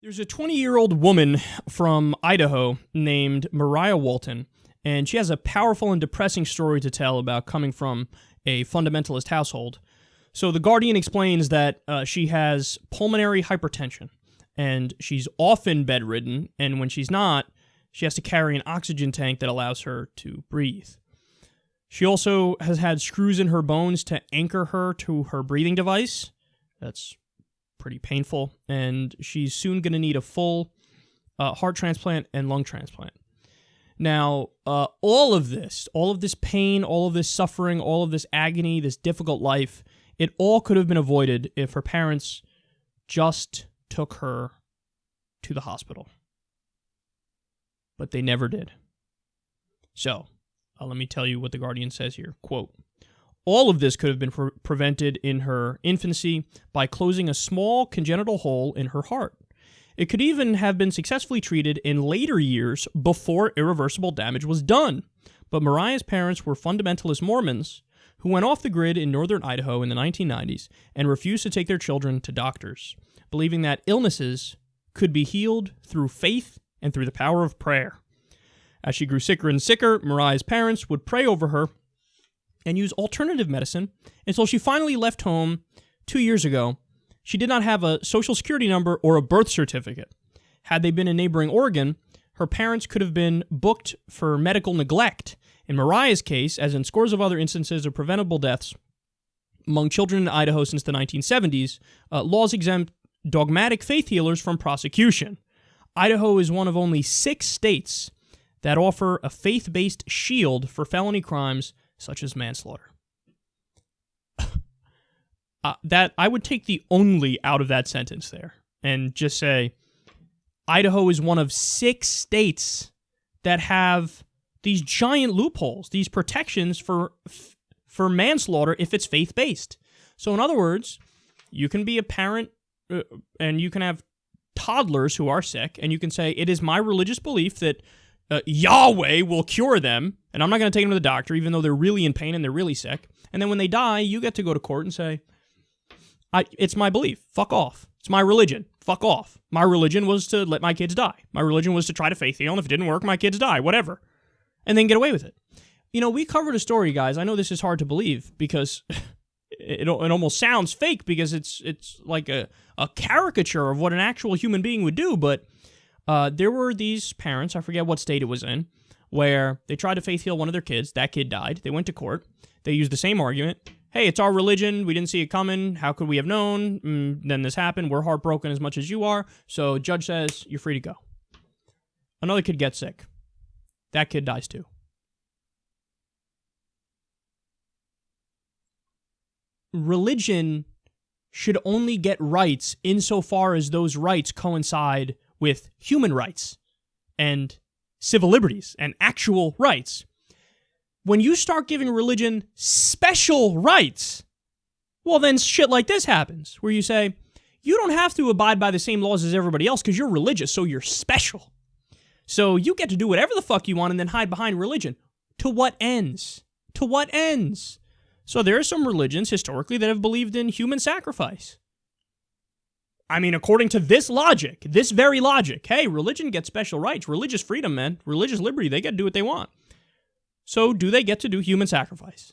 There's a 20-year-old woman from Idaho named Mariah Walton, and she has a powerful and depressing story to tell about coming from a fundamentalist household. So The Guardian explains that she has pulmonary hypertension, and she's often bedridden, and when she's not, she has to carry an oxygen tank that allows her to breathe. She also has had screws in her bones to anchor her to her breathing device. That's pretty painful, and she's soon going to need a full heart transplant and lung transplant. Now, all of this pain, all of this suffering, all of this agony, this difficult life, it all could have been avoided if her parents just took her to the hospital. But they never did. So, let me tell you what The Guardian says here. Quote, all of this could have been prevented in her infancy by closing a small congenital hole in her heart. It could even have been successfully treated in later years before irreversible damage was done. But Mariah's parents were fundamentalist Mormons who went off the grid in northern Idaho in the 1990s and refused to take their children to doctors, believing that illnesses could be healed through faith and through the power of prayer. As she grew sicker and sicker, Mariah's parents would pray over her and use alternative medicine until she finally left home 2 years ago. She did not have a social security number or a birth certificate. Had they been in neighboring Oregon, her parents could have been booked for medical neglect. In Mariah's case, as in scores of other instances of preventable deaths among children in Idaho since the 1970s, laws exempt dogmatic faith healers from prosecution. Idaho is one of only 6 states that offer a faith-based shield for felony crimes such as manslaughter. That I would take the only out of that sentence there and just say Idaho is one of 6 states that have these giant loopholes, these protections for manslaughter if it's faith-based. So in other words, you can be a parent and you can have toddlers who are sick, and you can say, it is my religious belief that Yahweh will cure them, and I'm not going to take them to the doctor, even though they're really in pain and they're really sick. And then when they die, you get to go to court and say, it's my belief. Fuck off. It's my religion. Fuck off. My religion was to let my kids die. My religion was to try to faith heal, and if it didn't work, my kids die. Whatever. And then get away with it. You know, we covered a story, guys. I know this is hard to believe because it almost sounds fake because it's like a caricature of what an actual human being would do, but there were these parents, I forget what state it was in, where they tried to faith heal one of their kids. That kid died. They went to court. They used the same argument. Hey, it's our religion. We didn't see it coming. How could we have known? Then this happened. We're heartbroken as much as you are. So judge says, you're free to go. Another kid gets sick. That kid dies too. Religion should only get rights insofar as those rights coincide with human rights and civil liberties and actual rights. When you start giving religion special rights, well, then shit like this happens, where you say, you don't have to abide by the same laws as everybody else because you're religious, so you're special. So you get to do whatever the fuck you want and then hide behind religion. To what ends? To what ends? So there are some religions historically that have believed in human sacrifice. I mean, according to this logic, this very logic, hey, religion gets special rights, religious freedom, man, religious liberty, they get to do what they want. So do they get to do human sacrifice?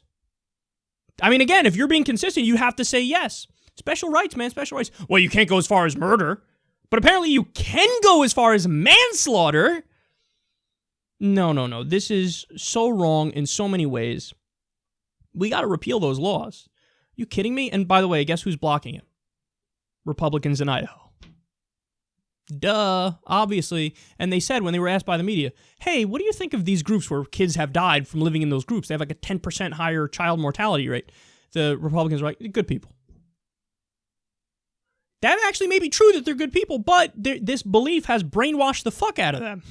I mean, again, if you're being consistent, you have to say yes. Special rights, man, special rights. Well, you can't go as far as murder, but apparently you can go as far as manslaughter. No. This is so wrong in so many ways. We got to repeal those laws. You kidding me? And by the way, guess who's blocking it? Republicans in Idaho. Duh, obviously. And they said when they were asked by the media, hey, what do you think of these groups where kids have died from living in those groups? They have like a 10% higher child mortality rate. The Republicans were like, good people. That actually may be true that they're good people, but this belief has brainwashed the fuck out of them.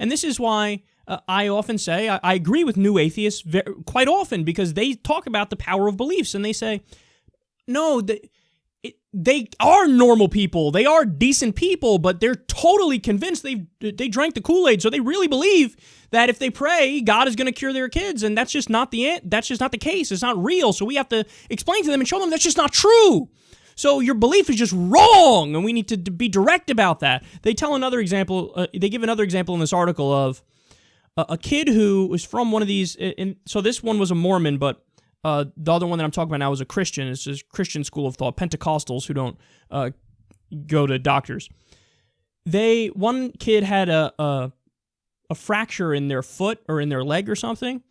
And this is why I often say, I agree with new atheists quite often because they talk about the power of beliefs and they say, no, they are normal people. They are decent people, but they're totally convinced they drank the Kool-Aid, so they really believe that if they pray, God is going to cure their kids, and that's just not the case. It's not real, so we have to explain to them and show them that's just not true. So your belief is just wrong, and we need to be direct about that. They tell another example. They give another example in this article of a kid who was from one of these. So this one was a Mormon, but the other one that I'm talking about now is a Christian. It's a Christian school of thought, Pentecostals who don't go to doctors. One kid had a fracture in their foot or in their leg or something,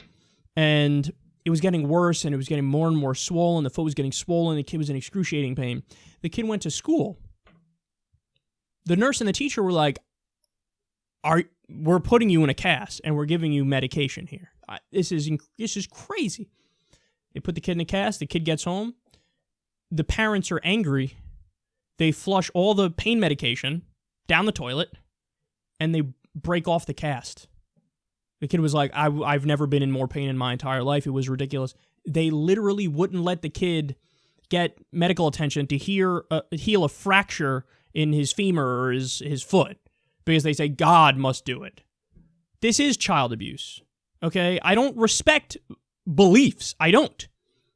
and it was getting worse, and it was getting more and more swollen. The foot was getting swollen. The kid was in excruciating pain. The kid went to school. The nurse and the teacher were like, we're putting you in a cast, and we're giving you medication here. This is crazy. They put the kid in a cast. The kid gets home. The parents are angry. They flush all the pain medication down the toilet, and they break off the cast. The kid was like, I've never been in more pain in my entire life. It was ridiculous. They literally wouldn't let the kid get medical attention to heal a fracture in his femur or his foot because they say God must do it. This is child abuse, okay? I don't respect beliefs. I don't.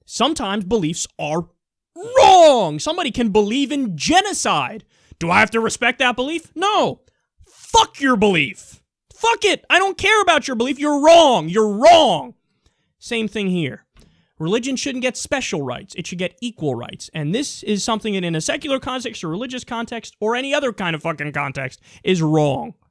Sometimes beliefs are wrong. Somebody can believe in genocide. Do I have to respect that belief? No. Fuck your belief. Fuck it. I don't care about your belief. You're wrong. You're wrong. Same thing here. Religion shouldn't get special rights. It should get equal rights. And this is something that in a secular context or religious context or any other kind of fucking context is wrong.